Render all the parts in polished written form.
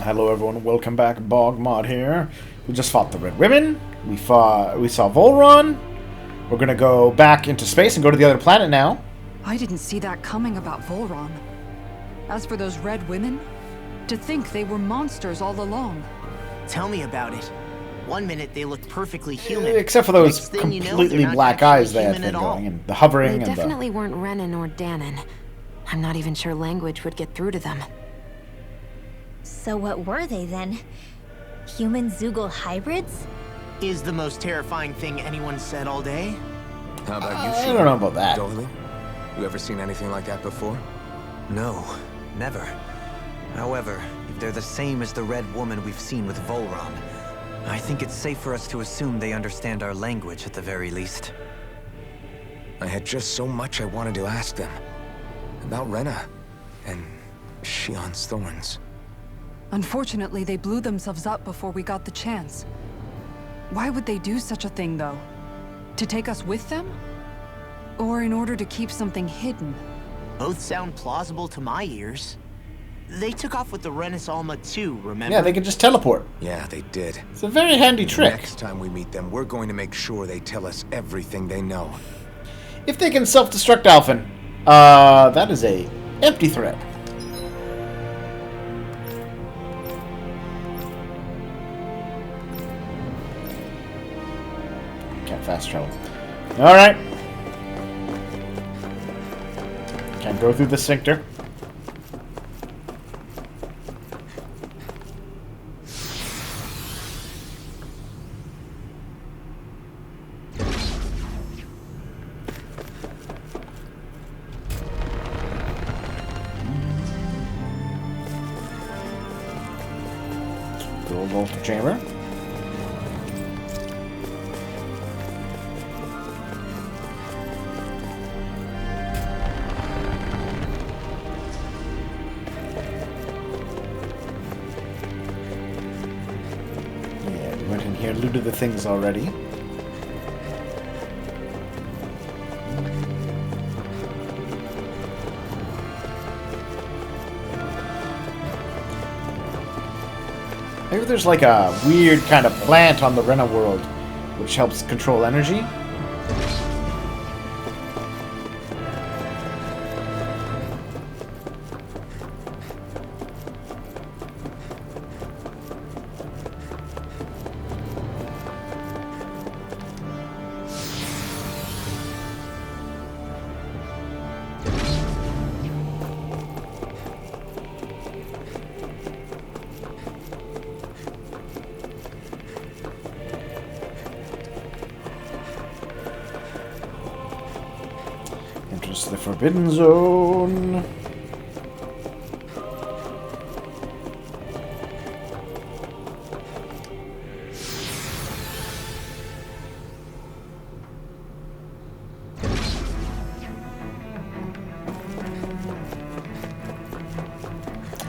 Hello everyone, welcome back. BogMod here. We just fought the Red Women. We saw Volron. We're gonna go back into space and go to the other planet now. I didn't see that coming about Volron. As for those Red Women, to think they were monsters all along. Tell me about it. One minute they look perfectly human. Except for those completely completely black eyes they had been going, and the hovering They and definitely weren't Renan or Danon. I'm not even sure language would get through to them. So what were they then? Human Zoogle hybrids? Is the most terrifying thing anyone said all day? How about you, I don't know about that. Dolly? You ever seen anything like that before? No, never. However, if they're the same as the Red Woman we've seen with Volron, I think it's safe for us to assume they understand our language at the very least. I had just so much I wanted to ask them. About Rena and Shion's thorns. Unfortunately, they blew themselves up before we got the chance. Why would they do such a thing, though? To take us with them? Or in order to keep something hidden? Both sound plausible to my ears. They took off with the Renis Alma too, remember? Yeah, they could just teleport. Yeah, they did. It's a very handy trick. Next time we meet them, we're going to make sure they tell us everything they know. If they can self-destruct Alphen, that is a empty threat. Can't fast travel. Alright. Can't go through the sphincter. Gold voltage chamber. Yeah, we went in here, looted the things already. Maybe there's like a weird kind of plant on the Rena world which helps control energy. Enters the Forbidden Zone.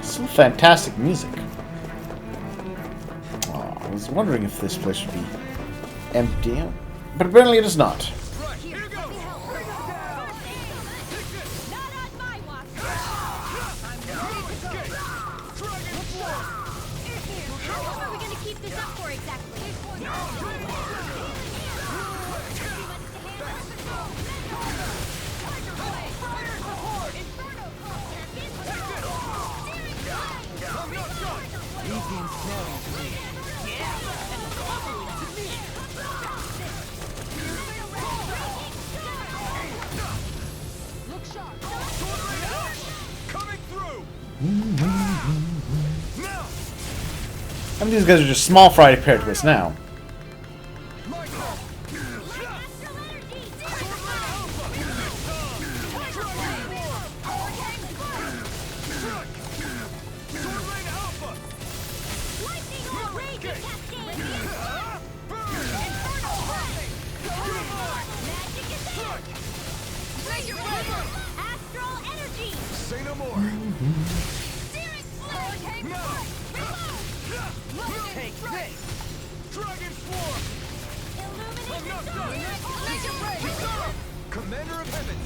Some fantastic music. Oh, I was wondering if this place would be empty, but apparently it is not. I mean, these guys are just small fry compared to us now. Say no more. Take this! Dragon Swarm! I'm not done! Commander of Heaven!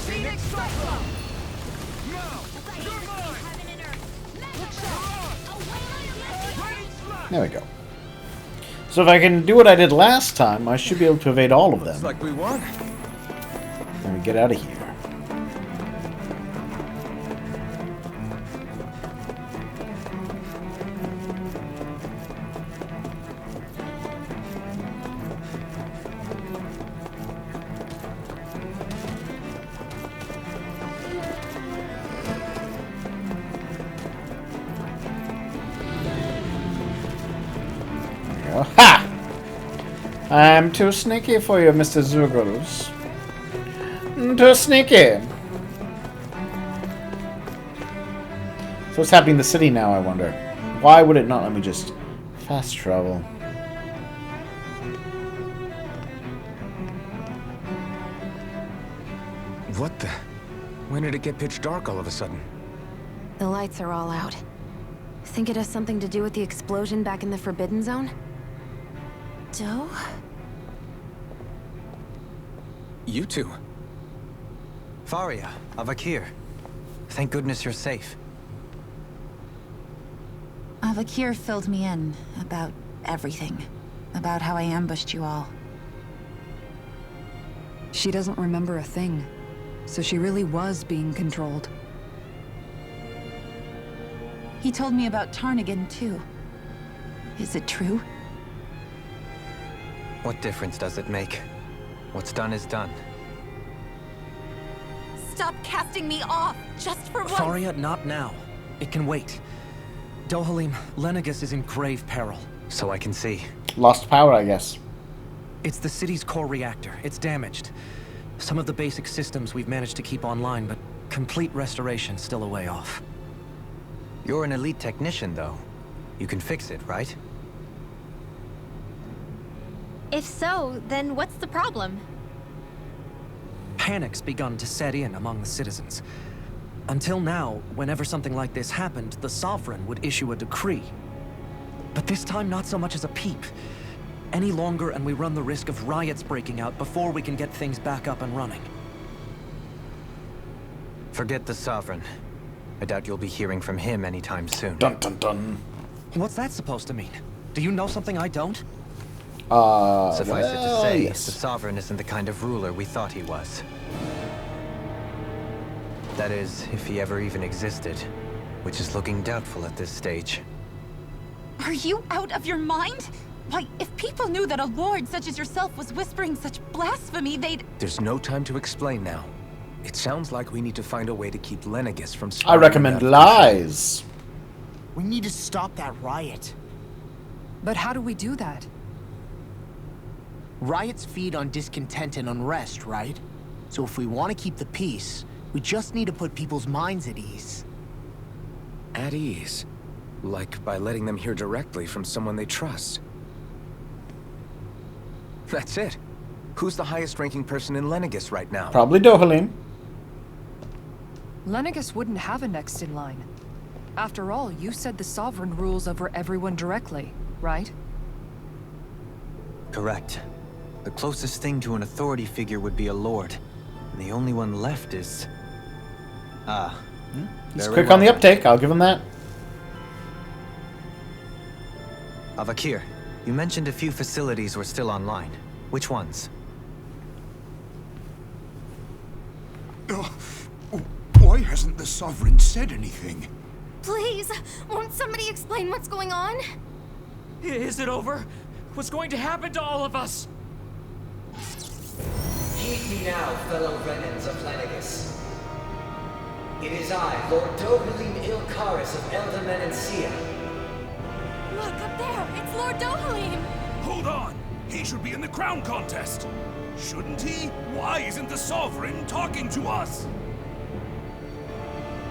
Phoenix Cyclone! Now! You're mine! Heaven and earth. Look out! Away There we go. So if I can do what I did last time, I should be able to evade all of them. Looks like we won. Let me get out of here. Ha! I'm too sneaky for you, Mr. Zugels. Too sneaky. So what's happening in the city now, I wonder? Why would it not let me just fast travel? What the? When did it get pitch dark all of a sudden? The lights are all out. Think it has something to do with the explosion back in the Forbidden Zone? Doe? You two. Faria, Avakir. Thank goodness you're safe. Avakir filled me in about everything. About how I ambushed you all. She doesn't remember a thing, so she really was being controlled. He told me about Tarnigan, too. Is it true? What difference does it make? What's done is done. Stop casting me off, just for once! Faria, not now. It can wait. Dohalim, Lenegus is in grave peril. So I can see. Lost power, I guess. It's the city's core reactor. It's damaged. Some of the basic systems we've managed to keep online, but complete restoration's still a way off. You're an elite technician, though. You can fix it, right? If so, then what's the problem? Panic's begun to set in among the citizens. Until now, whenever something like this happened, the Sovereign would issue a decree. But this time, not so much as a peep. Any longer, and we run the risk of riots breaking out before we can get things back up and running. Forget the Sovereign. I doubt you'll be hearing from him anytime soon. Dun dun dun. What's that supposed to mean? Do you know something I don't? Suffice it to say, yes. the Sovereign isn't the kind of ruler we thought he was. That is, if he ever even existed, which is looking doubtful at this stage. Are you out of your mind? Why, if people knew that a lord such as yourself was whispering such blasphemy, they'd... There's no time to explain now. It sounds like we need to find a way to keep Lenegus from I spiraling recommend out of lies. We need to stop that riot. But how do we do that? Riots feed on discontent and unrest, right? So if we want to keep the peace, we just need to put people's minds at ease. At ease? Like by letting them hear directly from someone they trust. That's it. Who's the highest-ranking person in Lenegus right now? Probably Dohalim. Lenegus wouldn't have a next in line. After all, you said the Sovereign rules over everyone directly, right? Correct. The closest thing to an authority figure would be a lord. And the only one left is... He's very quick well. on the uptake, I'll give him that. Avakir, you mentioned a few facilities were still online. Which ones? Why hasn't the Sovereign said anything? Please, won't somebody explain what's going on? Is it over? What's going to happen to all of us? Heed me now, fellow Renans of Lenegus. It is I, Lord Dohalim Ilkaris of Eldamen and Sia. Look, up there! It's Lord Dohalim! Hold on! He should be in the crown contest! Shouldn't he? Why isn't the Sovereign talking to us?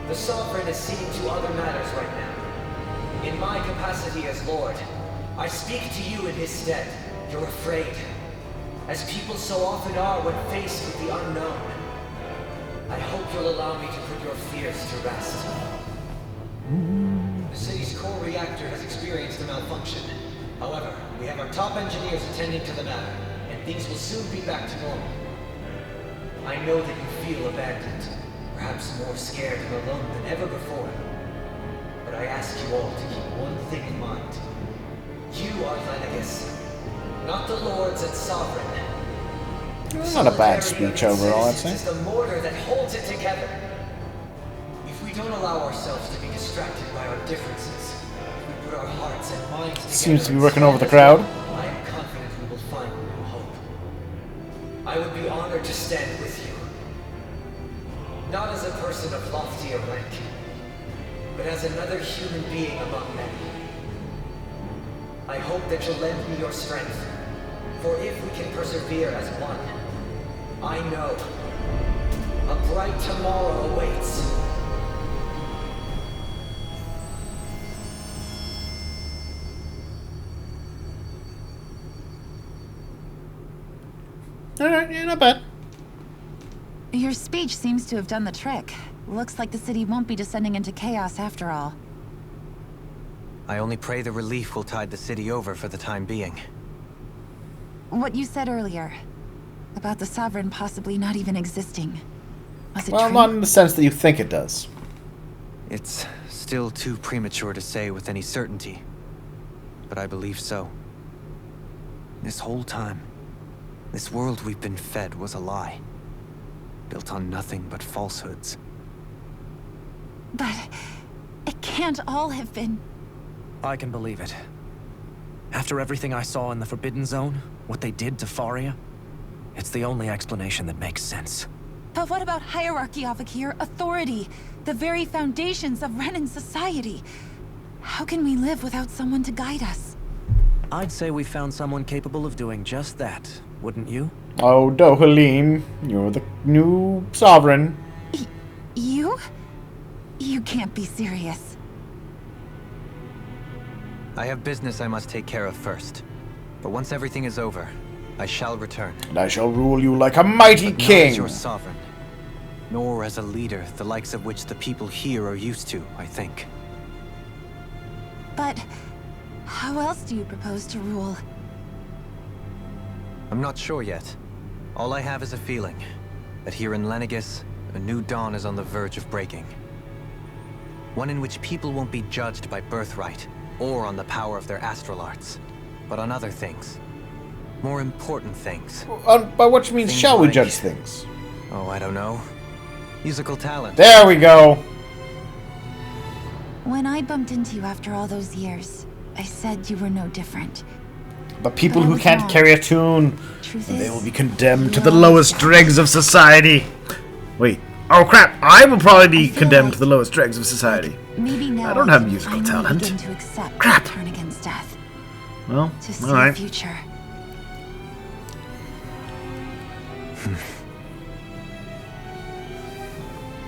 The Sovereign is seeing to other matters right now. In my capacity as Lord, I speak to you in his stead. You're afraid. As people so often are when faced with the unknown. I hope you'll allow me to put your fears to rest. The city's core reactor has experienced a malfunction. However, we have our top engineers attending to the matter, and things will soon be back to normal. I know that you feel abandoned, perhaps more scared and alone than ever before. But I ask you all to keep one thing in mind. Lenegis, not the lords and sovereign. Not a bad speech overall, I'd say. It's the mortar that holds it together. If we don't allow ourselves to be distracted by our differences, if we put our hearts and minds together. Seems to be working over the crowd. I am confident we will find new hope. I would be honored to stand with you. Not as a person of loftier rank, but as another human being among many. I hope that you'll lend me your strength, for if we can persevere as one, I know a bright tomorrow awaits. Alright, yeah, not bad. Your speech seems to have done the trick. Looks like the city won't be descending into chaos after all. I only pray the relief will tide the city over for the time being. What you said earlier, about the Sovereign possibly not even existing. Was it Well, true? not in the sense that you think it does. It's still too premature to say with any certainty, but I believe so. This whole time, this world we've been fed was a lie, built on nothing but falsehoods. But it can't all have been... I can believe it. After everything I saw in the Forbidden Zone, what they did to Faria, it's the only explanation that makes sense. But what about hierarchy, Avakir? Authority? The very foundations of Renan society? How can we live without someone to guide us? I'd say we found someone capable of doing just that, wouldn't you? Oh, Dohalim, you're the new sovereign. You? You can't be serious. I have business I must take care of first. But once everything is over, I shall return. And I shall rule you like a mighty But king. not as your sovereign, nor as a leader, the likes of which the people here are used to, I think. But how else do you propose to rule? I'm not sure yet. All I have is a feeling that here in Lenegis, a new dawn is on the verge of breaking. One in which people won't be judged by birthright, or on the power of their astral arts, but on other things. More important things. By which means Things shall we like- judge things? Oh, I don't know. Musical talent. There we go. When I bumped into you after all those years, I said you were no different. But people But I who was can't wrong. carry a tune, Truth they is, will be condemned to you the always lowest have. dregs of society. Wait. Oh crap, I will probably be I feel condemned like- to the lowest dregs of society. Maybe now I don't have can musical finally talent. begin to accept Crap. the turn against death. Well, To see a alright. future.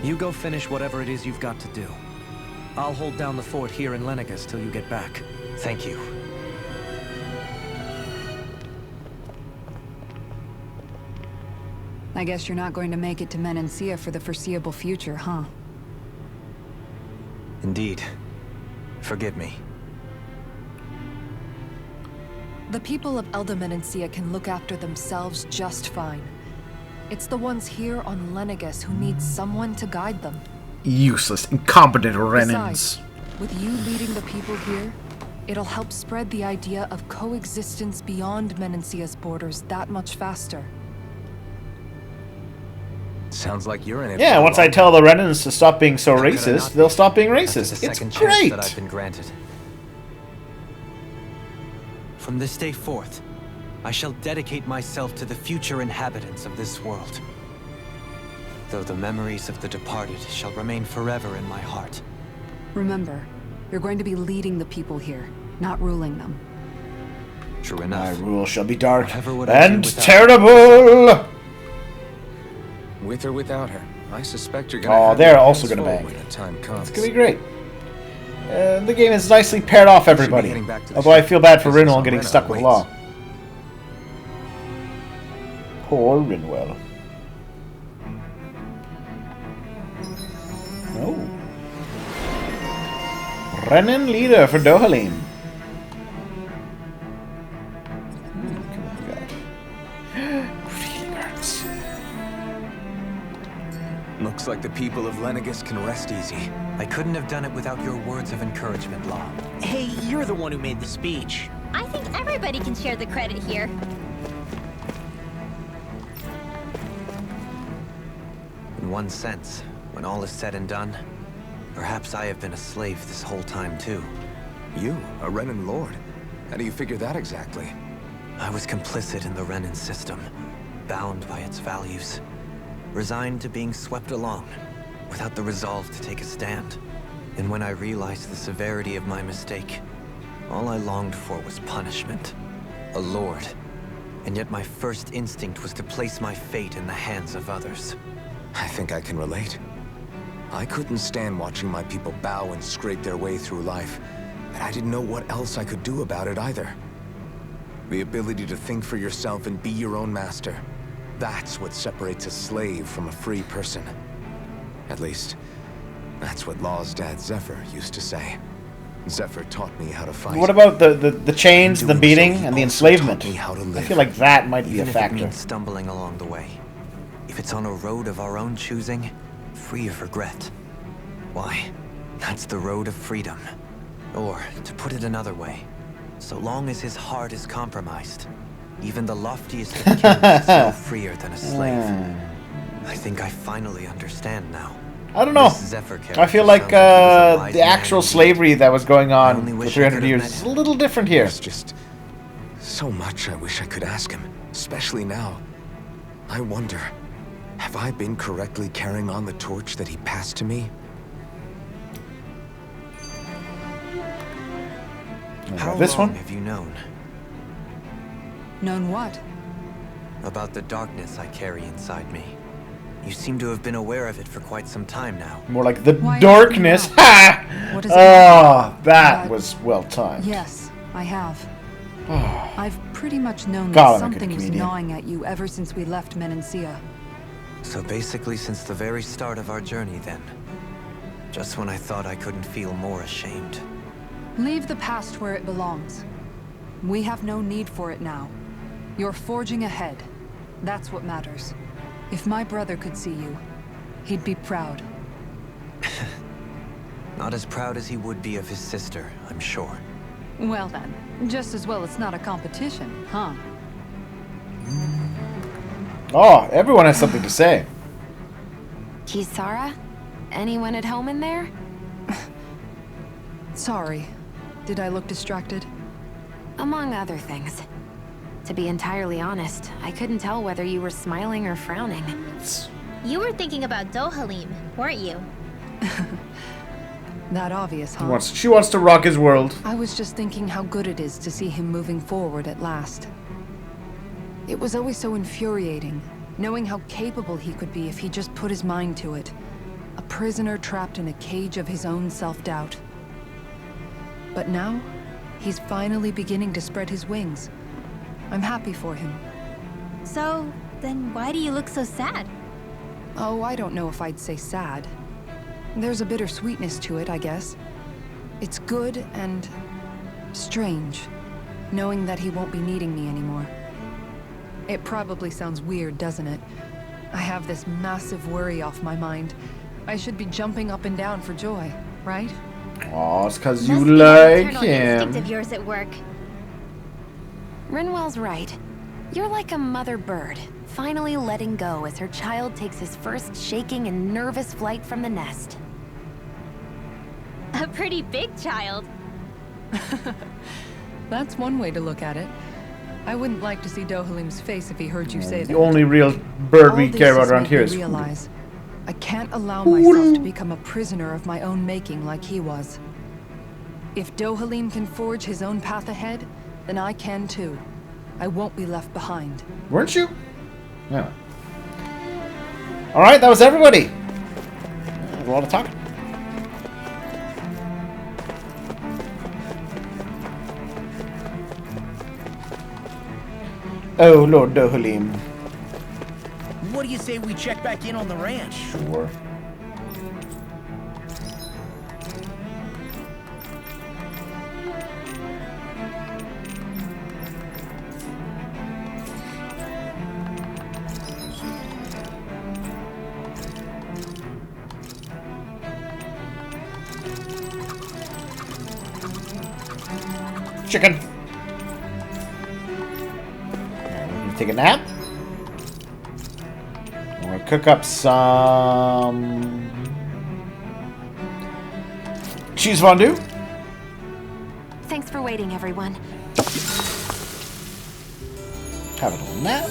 You go finish whatever it is you've got to do. I'll hold down the fort here in Lenegis till you get back. Thank you. I guess you're not going to make it to Menancia for the foreseeable future, huh? Indeed. Forgive me. The people of Elda Menancia can look after themselves just fine. It's the ones here on Lenegis who need someone to guide them. Useless, incompetent Renans. Besides, with you leading the people here, it'll help spread the idea of coexistence beyond Menancia's borders that much faster. Sounds like you're in it. Yeah, for the once I long tell the Renans to stop being so How could I racist, not they'll be? stop being After racist. the It's second great. chance that I've been granted. From this day forth, I shall dedicate myself to the future inhabitants of this world. Though the memories of the departed shall remain forever in my heart. Remember, you're going to be leading the people here, not ruling them. True My enough. rule shall be dark Whatever would I do and without terrible. With or without her, I suspect you're gonna. Oh, have they're your also hands gonna full bang. when the time comes. It's gonna be great. The game has nicely paired off everybody. heading back to the Although I ship. feel bad for Business Rinwell on getting Rena stuck with waits. Law. Poor Rinwell. Oh. Renan leader for Dohalim. Really hurts. Looks like the people of Lenegis can rest easy. I couldn't have done it without your words of encouragement, Law. Hey, you're the one who made the speech. I think everybody can share the credit here. In one sense, when all is said and done, perhaps I have been a slave this whole time too. You, a Renan Lord? How do you figure that exactly? I was complicit in the Renan system, bound by its values, resigned to being swept along, without the resolve to take a stand. And when I realized the severity of my mistake, all I longed for was punishment. A lord. And yet my first instinct was to place my fate in the hands of others. I think I can relate. I couldn't stand watching my people bow and scrape their way through life, and I didn't know what else I could do about it either. The ability to think for yourself and be your own master. That's what separates a slave from a free person. At least, that's what Law's dad Zephyr used to say. Zephyr taught me how to fight. What about the chains, the beating, and the enslavement? How to live. I feel like that might be a Even if it factor. means stumbling along the way. If it's on a road of our own choosing, free of regret. Why, that's the road of freedom. Or, to put it another way, so long as his heart is compromised, even the loftiest of kings is no freer than a slave. I think I finally understand now. I don't know. I feel like the actual slavery that was going on for 300 years is a little different here. There's just so much I wish I could ask him, especially now. I wonder, have I been correctly carrying on the torch that he passed to me? How this long one? have you known? Known what? About the darkness I carry inside me. You seem to have been aware of it for quite some time now. More like the Why darkness. now? Ha! What is it? Oh, that was well timed. Yes, I have. I've pretty much known God, that I'm a good something was comedian. gnawing at you ever since we left Menancia. So basically since the very start of our journey then. Just when I thought I couldn't feel more ashamed. Leave the past where it belongs. We have no need for it now. You're forging ahead. That's what matters. If my brother could see you, he'd be proud. Not as proud as he would be of his sister, I'm sure. Well then, just as well it's not a competition, huh? Oh, everyone has something to say. Kisara? Anyone at home in there? Sorry. Did I look distracted? Among other things. To be entirely honest, I couldn't tell whether you were smiling or frowning. You were thinking about Dohalim, weren't you? That obvious, huh? She wants to rock his world. I was just thinking how good it is to see him moving forward at last. It was always so infuriating, knowing how capable he could be if he just put his mind to it. A prisoner trapped in a cage of his own self-doubt. But now, he's finally beginning to spread his wings. I'm happy for him. So, then why do you look so sad? Oh, I don't know if I'd say sad. There's a bittersweetness to it, I guess. It's good and strange, knowing that he won't be needing me anymore. It probably sounds weird, doesn't it? I have this massive worry off my mind. I should be jumping up and down for joy, right? Oh, it's because you Must be that like internal instinct him. of yours at work. Rinwell's right. You're like a mother bird, finally letting go as her child takes his first shaking and nervous flight from the nest. A pretty big child. That's one way to look at it. I wouldn't like to see Dohalim's face if he heard you say that. The only real bird All we this care about has around made here me is realize I can't allow myself to become a prisoner of my own making like he was. If Dohalim can forge his own path ahead, then I can too. I won't be left behind. Weren't you? Yeah. Alright, that was everybody. A lot of talking. Oh, Lord Dohalim. What do you say we check back in on the ranch? Sure. Chicken. take a nap. We're gonna cook up some cheese fondue. Thanks for waiting, everyone. Have a little nap.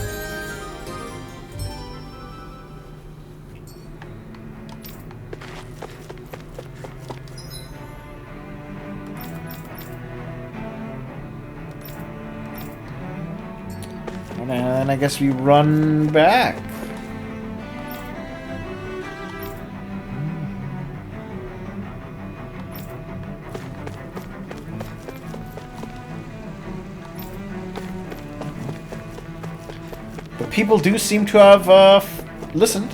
And then I guess we run back. The people do seem to have listened.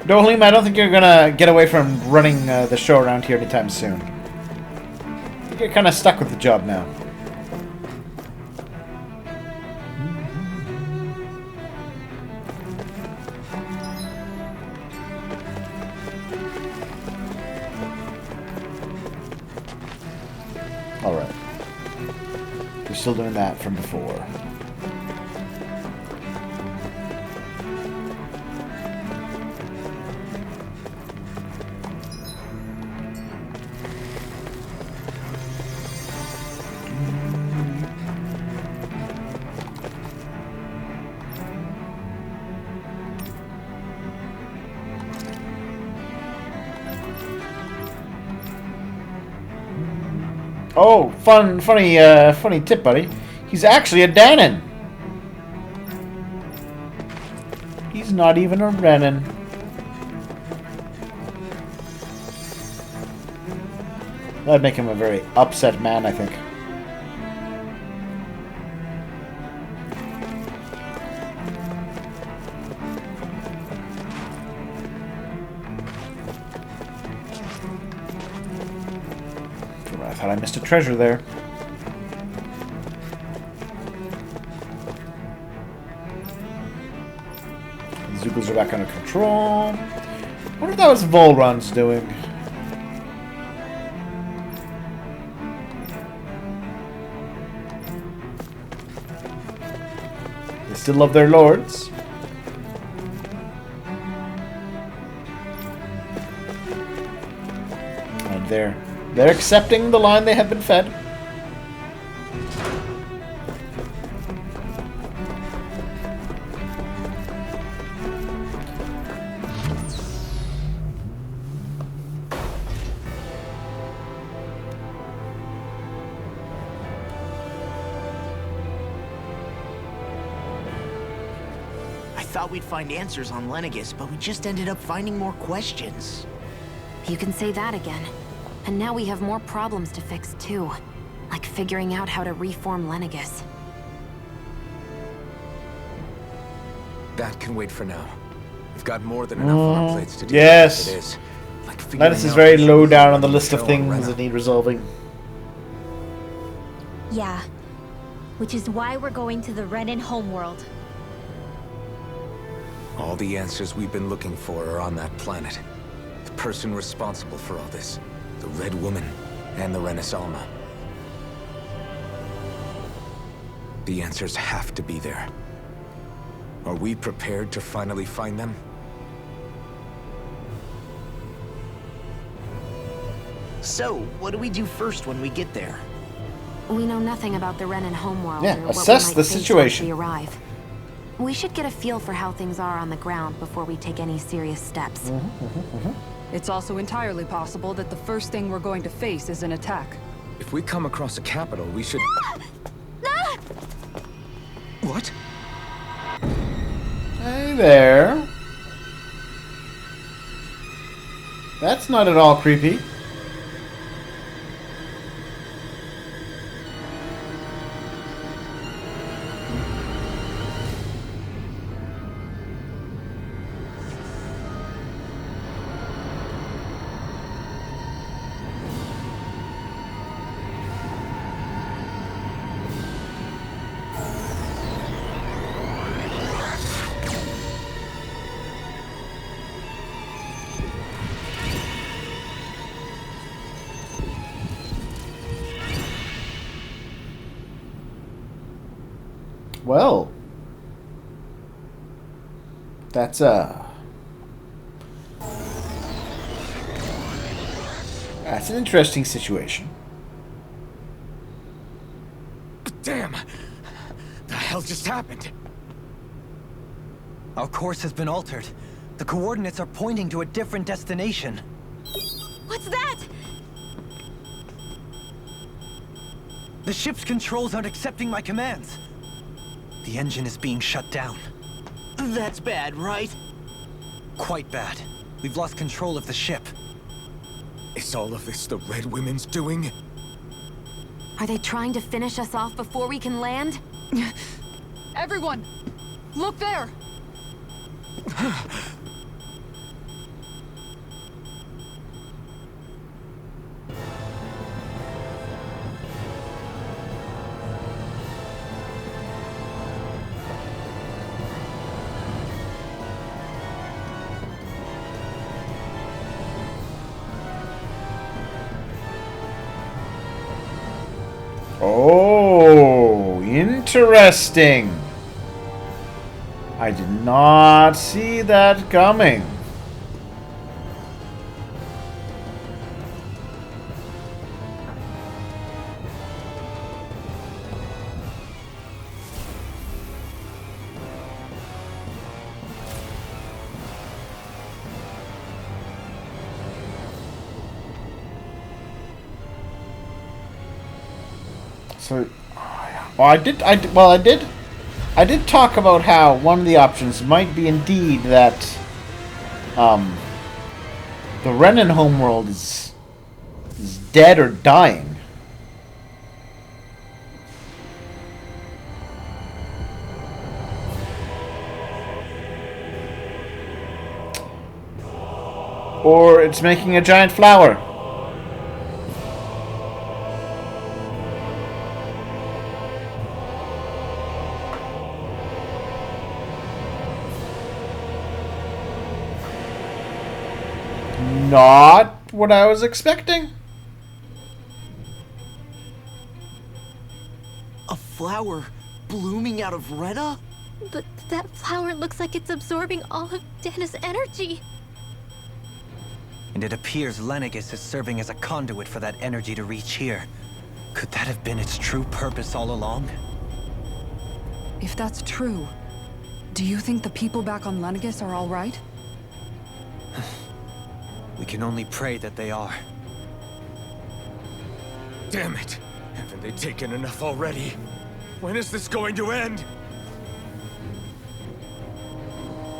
Dohalim, I don't think you're gonna get away from running the show around here anytime soon. I think you're kind of stuck with the job now. Alright. You're still doing that from before. Oh, funny tip, buddy. He's actually a Danon. He's not even a Renan. That'd make him a very upset man, I think. I thought I missed a treasure there. The Zoogles are back under control. I wonder if that was Volron's doing. They still love their lords. And they're accepting the line they have been fed. I thought we'd find answers on Lenegis, but we just ended up finding more questions. You can say that again. And now we have more problems to fix, too. Like figuring out how to reform Lenegis. That can wait for now. We've got more than enough on our plates to deal yes. with it is. Like Lenegis is very low down on the list of things that need resolving. Yeah. Which is why we're going to the Renan homeworld. All the answers we've been looking for are on that planet. The person responsible for all this. The Red Woman and the Renaissance. The answers have to be there. Are we prepared to finally find them? So, what do we do first when we get there? We know nothing about the Renan homeworld Yeah, or assess what we the might face situation. once we arrive. We should get a feel for how things are on the ground before we take any serious steps. It's also entirely possible that the first thing we're going to face is an attack. If we come across a capital, we should... What? Hey there. That's not at all creepy. Well, that's an interesting situation. Damn! The hell just happened? Our course has been altered. The coordinates are pointing to a different destination. What's that? The ship's controls aren't accepting my commands. The engine is being shut down. That's bad, right? Quite bad. We've lost control of the ship. Is all of this the Red Women's doing? Are they trying to finish us off before we can land? Everyone! Look there! Oh, interesting. I did not see that coming. So, well, I did talk about how one of the options might be indeed that, the Renan homeworld is dead or dying. Or it's making a giant flower. Not what I was expecting. A flower blooming out of Rena? But that flower looks like it's absorbing all of Dana's energy. And it appears Lenegis is serving as a conduit for that energy to reach here. Could that have been its true purpose all along? If that's true, do you think the people back on Lenegis are all right? We can only pray that they are. Damn it! Haven't they taken enough already? When is this going to end?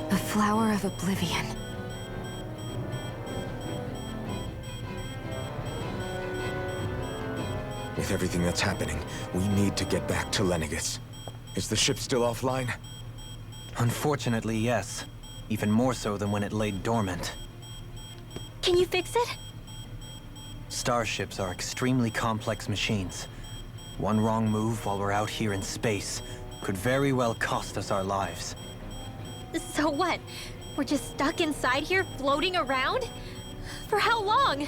The Flower of Oblivion. With everything that's happening, we need to get back to Lenegis. Is the ship still offline? Unfortunately, yes. Even more so than when it lay dormant. Can you fix it? Starships are extremely complex machines. One wrong move while we're out here in space could very well cost us our lives. So what? We're just stuck inside here, floating around? For how long?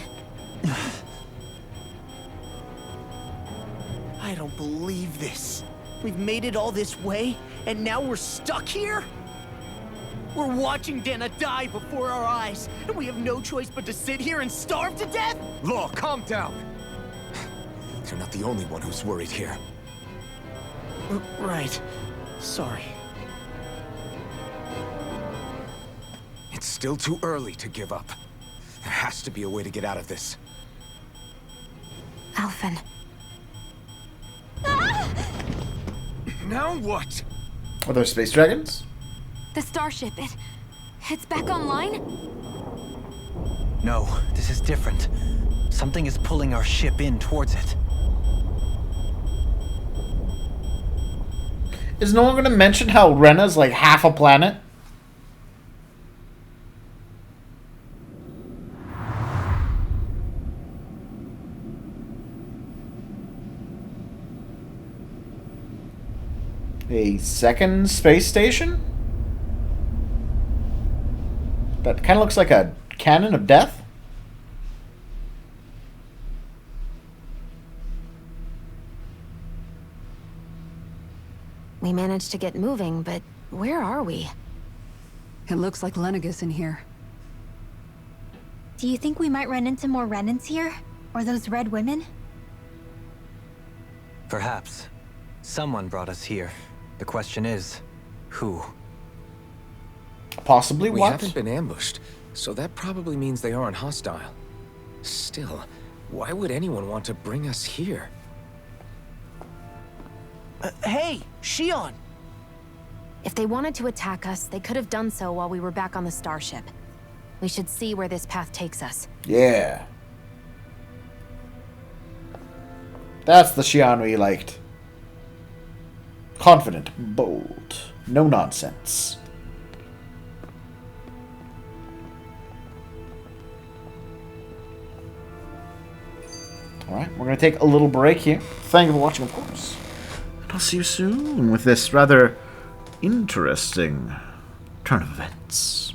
I don't believe this. We've made it all this way, and now we're stuck here? We're watching Dana die before our eyes, and we have no choice but to sit here and starve to death? Law, calm down! You're not the only one who's worried here. Right. Sorry. It's still too early to give up. There has to be a way to get out of this. Alphen. Now what? Are there space dragons? The starship, it's back online? No, this is different. Something is pulling our ship in towards it. Is no one going to mention how Rena's like half a planet? A second space station? That kind of looks like a cannon of death. We managed to get moving, but where are we? It looks like Lenegis in here. Do you think we might run into more Renans here? Or those red women? Perhaps. Someone brought us here. The question is, who? Possibly We what? haven't been ambushed, so that probably means they aren't hostile. Still, why would anyone want to bring us here? Hey, Shion! If they wanted to attack us, they could have done so while we were back on the starship. We should see where this path takes us. Yeah. That's the Shion we liked. Confident, bold, no nonsense. Alright, we're going to take a little break here. Thank you for watching, of course. And I'll see you soon with this rather interesting turn of events.